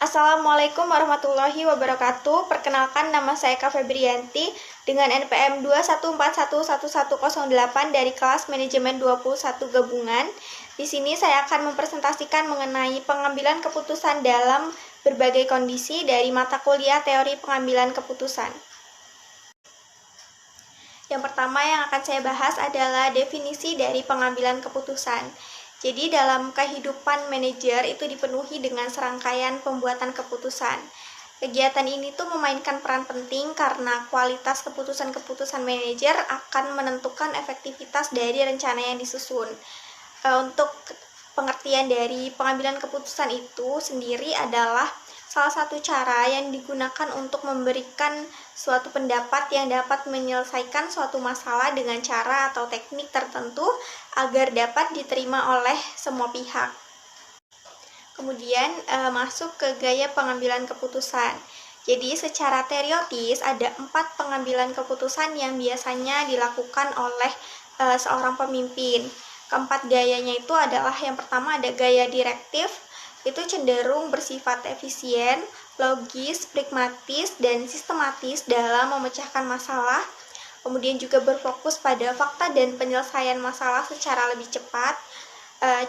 Assalamualaikum warahmatullahi wabarakatuh. Perkenalkan, nama saya Kak Febrianti dengan NPM 2141108 dari kelas Manajemen 21 Gabungan. Di sini saya akan mempresentasikan mengenai pengambilan keputusan dalam berbagai kondisi dari mata kuliah Teori Pengambilan Keputusan. Yang pertama yang akan saya bahas adalah definisi dari pengambilan keputusan. Jadi dalam kehidupan manajer itu dipenuhi dengan serangkaian pembuatan keputusan. Kegiatan ini tuh memainkan peran penting karena kualitas keputusan-keputusan manajer akan menentukan efektivitas dari rencana yang disusun. Untuk pengertian dari pengambilan keputusan itu sendiri adalah salah satu cara yang digunakan untuk memberikan suatu pendapat yang dapat menyelesaikan suatu masalah dengan cara atau teknik tertentu agar dapat diterima oleh semua pihak. Kemudian masuk ke gaya pengambilan keputusan. Jadi secara teoritis ada 4 pengambilan keputusan yang biasanya dilakukan oleh seorang pemimpin. Keempat gayanya itu adalah yang pertama ada gaya direktif, itu cenderung bersifat efisien, logis, pragmatis, dan sistematis dalam memecahkan masalah. Kemudian juga berfokus pada fakta dan penyelesaian masalah secara lebih cepat,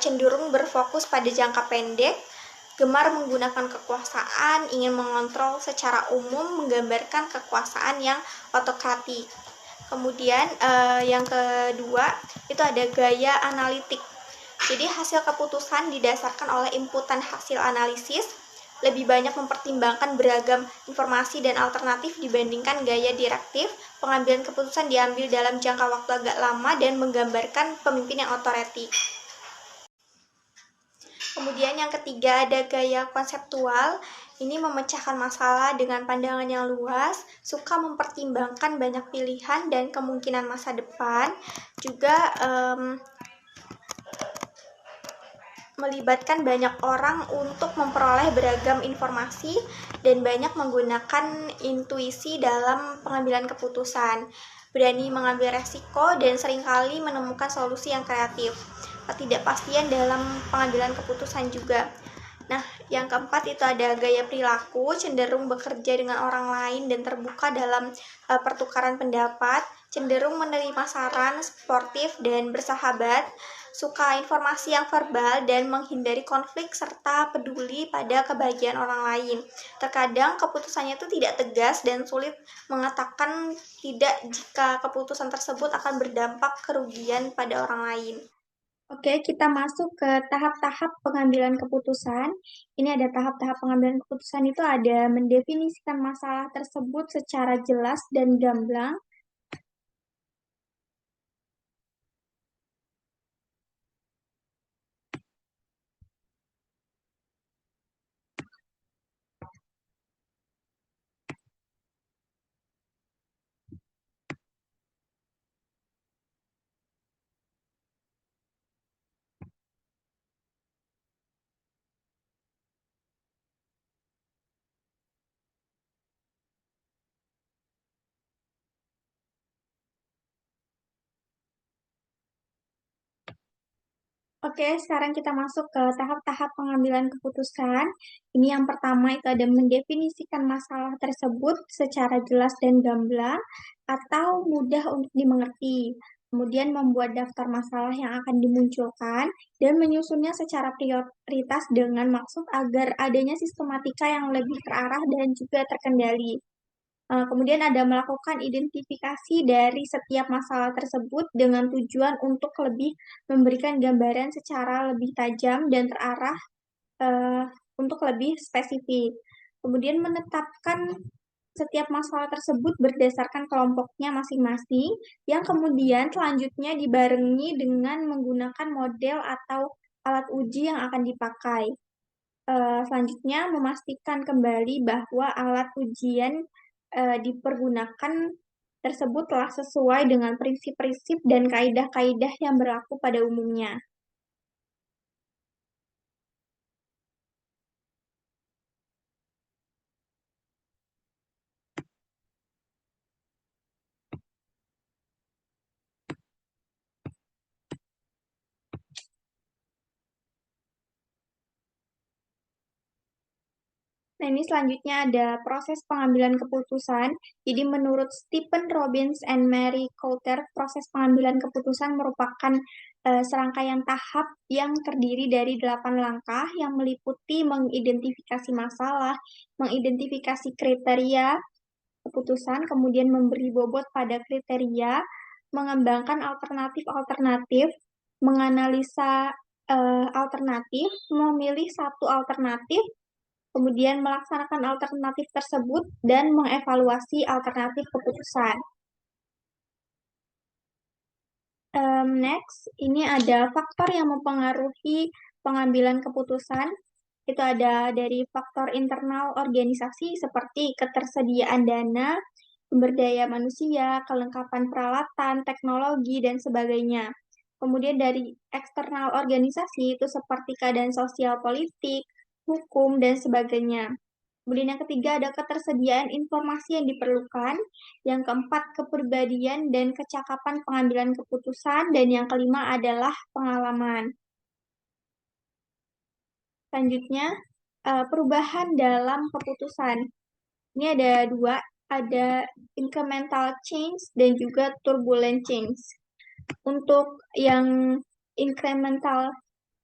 cenderung berfokus pada jangka pendek, gemar menggunakan kekuasaan, ingin mengontrol secara umum, menggambarkan kekuasaan yang otokratik. Kemudian yang kedua itu ada gaya analitik. Jadi hasil keputusan didasarkan oleh inputan hasil analisis, lebih banyak mempertimbangkan beragam informasi dan alternatif dibandingkan gaya direktif. Pengambilan keputusan diambil dalam jangka waktu agak lama dan menggambarkan pemimpin yang otoriter. Kemudian yang ketiga ada gaya konseptual. Ini memecahkan masalah dengan pandangan yang luas, suka mempertimbangkan banyak pilihan dan kemungkinan masa depan, juga melibatkan banyak orang untuk memperoleh beragam informasi dan banyak menggunakan intuisi dalam pengambilan keputusan, berani mengambil resiko dan seringkali menemukan solusi yang kreatif. Ketidakpastian dalam pengambilan keputusan juga. Nah, yang keempat itu ada gaya perilaku, cenderung bekerja dengan orang lain dan terbuka dalam pertukaran pendapat, cenderung menerima saran, sportif dan bersahabat, suka informasi yang verbal dan menghindari konflik serta peduli pada kebahagiaan orang lain. Terkadang keputusannya itu tidak tegas dan sulit mengatakan tidak jika keputusan tersebut akan berdampak kerugian pada orang lain. Oke, kita masuk ke tahap-tahap pengambilan keputusan. Ini ada tahap-tahap pengambilan keputusan itu ada mendefinisikan masalah tersebut secara jelas dan gamblang. Oke, sekarang kita masuk ke tahap-tahap pengambilan keputusan. Ini yang pertama itu ada mendefinisikan masalah tersebut secara jelas dan gamblang atau mudah untuk dimengerti. Kemudian membuat daftar masalah yang akan dimunculkan dan menyusunnya secara prioritas dengan maksud agar adanya sistematika yang lebih terarah dan juga terkendali. Kemudian ada melakukan identifikasi dari setiap masalah tersebut dengan tujuan untuk lebih memberikan gambaran secara lebih tajam dan terarah uh, untuk lebih spesifik. Kemudian menetapkan setiap masalah tersebut berdasarkan kelompoknya masing-masing, yang kemudian selanjutnya dibarengi dengan menggunakan model atau alat uji yang akan dipakai. Selanjutnya, memastikan kembali bahwa alat ujian dipergunakan tersebut telah sesuai dengan prinsip-prinsip dan kaidah-kaidah yang berlaku pada umumnya. Nah, ini selanjutnya ada proses pengambilan keputusan. Jadi, menurut Stephen Robbins and Mary Coulter, proses pengambilan keputusan merupakan serangkaian tahap yang terdiri dari 8 langkah yang meliputi mengidentifikasi masalah, mengidentifikasi kriteria keputusan, kemudian memberi bobot pada kriteria, mengembangkan alternatif-alternatif, menganalisa alternatif, memilih satu alternatif, kemudian melaksanakan alternatif tersebut dan mengevaluasi alternatif keputusan. Next, ini ada faktor yang mempengaruhi pengambilan keputusan. Itu ada dari faktor internal organisasi seperti ketersediaan dana, sumber daya manusia, kelengkapan peralatan, teknologi, dan sebagainya. Kemudian dari eksternal organisasi itu seperti keadaan sosial politik, hukum, dan sebagainya. Kemudian yang ketiga ada ketersediaan informasi yang diperlukan. Yang keempat kepribadian dan kecakapan pengambilan keputusan. Dan yang kelima adalah pengalaman. Selanjutnya, perubahan dalam keputusan. Ini ada dua, ada incremental change dan juga turbulent change. Untuk yang incremental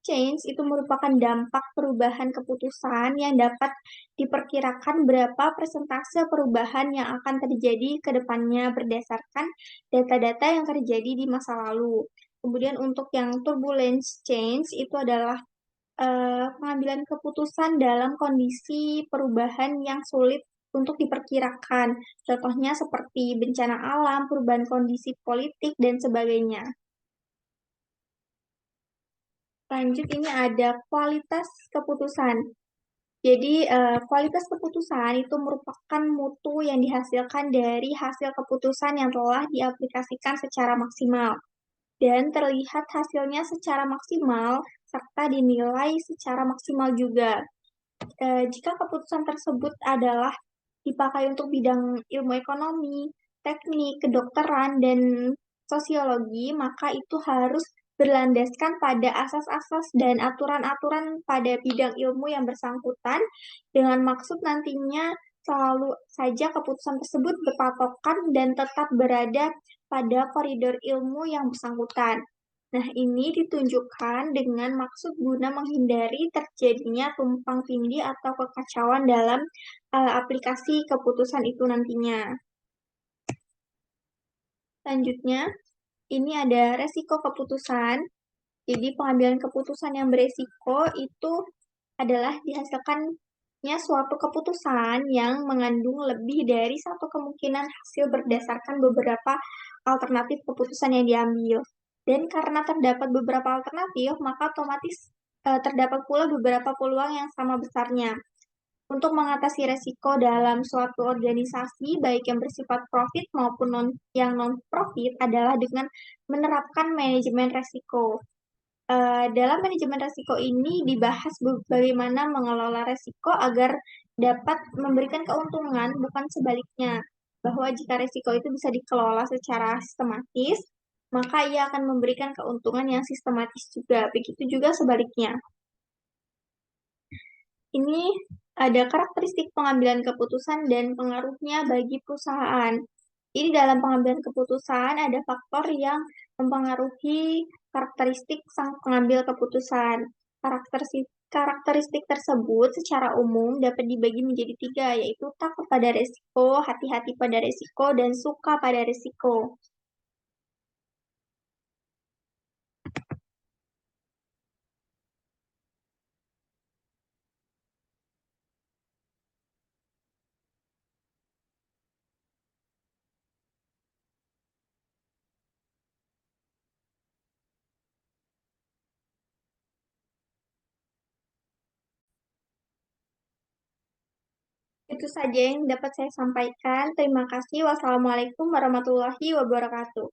change itu merupakan dampak perubahan keputusan yang dapat diperkirakan berapa persentase perubahan yang akan terjadi ke depannya berdasarkan data-data yang terjadi di masa lalu. Kemudian untuk yang turbulence change itu adalah pengambilan keputusan dalam kondisi perubahan yang sulit untuk diperkirakan. Contohnya seperti bencana alam, perubahan kondisi politik, dan sebagainya. Lanjut, ini ada kualitas keputusan. Jadi, kualitas keputusan itu merupakan mutu yang dihasilkan dari hasil keputusan yang telah diaplikasikan secara maksimal dan terlihat hasilnya secara maksimal serta dinilai secara maksimal juga. Jika keputusan tersebut adalah dipakai untuk bidang ilmu ekonomi, teknik, kedokteran, dan sosiologi, maka itu harus berlandaskan pada asas-asas dan aturan-aturan pada bidang ilmu yang bersangkutan dengan maksud nantinya selalu saja keputusan tersebut berpatokan dan tetap berada pada koridor ilmu yang bersangkutan. Nah, ini ditunjukkan dengan maksud guna menghindari terjadinya tumpang tindih atau kekacauan dalam aplikasi keputusan itu nantinya. Selanjutnya, ini ada resiko keputusan. Jadi, pengambilan keputusan yang beresiko itu adalah dihasilkannya suatu keputusan yang mengandung lebih dari satu kemungkinan hasil berdasarkan beberapa alternatif keputusan yang diambil. Dan karena terdapat beberapa alternatif, maka otomatis terdapat pula beberapa peluang yang sama besarnya. Untuk mengatasi resiko dalam suatu organisasi, baik yang bersifat profit maupun yang non-profit, adalah dengan menerapkan manajemen resiko. Dalam manajemen resiko ini dibahas bagaimana mengelola resiko agar dapat memberikan keuntungan, bukan sebaliknya. Bahwa jika resiko itu bisa dikelola secara sistematis, maka ia akan memberikan keuntungan yang sistematis juga. Begitu juga sebaliknya. Ini ada karakteristik pengambilan keputusan dan pengaruhnya bagi perusahaan. Jadi dalam pengambilan keputusan ada faktor yang mempengaruhi karakteristik sang pengambil keputusan. Karakteristik tersebut secara umum dapat dibagi menjadi tiga, yaitu takut pada resiko, hati-hati pada resiko, dan suka pada resiko. Itu saja yang dapat saya sampaikan. Terima kasih. Wassalamualaikum warahmatullahi wabarakatuh.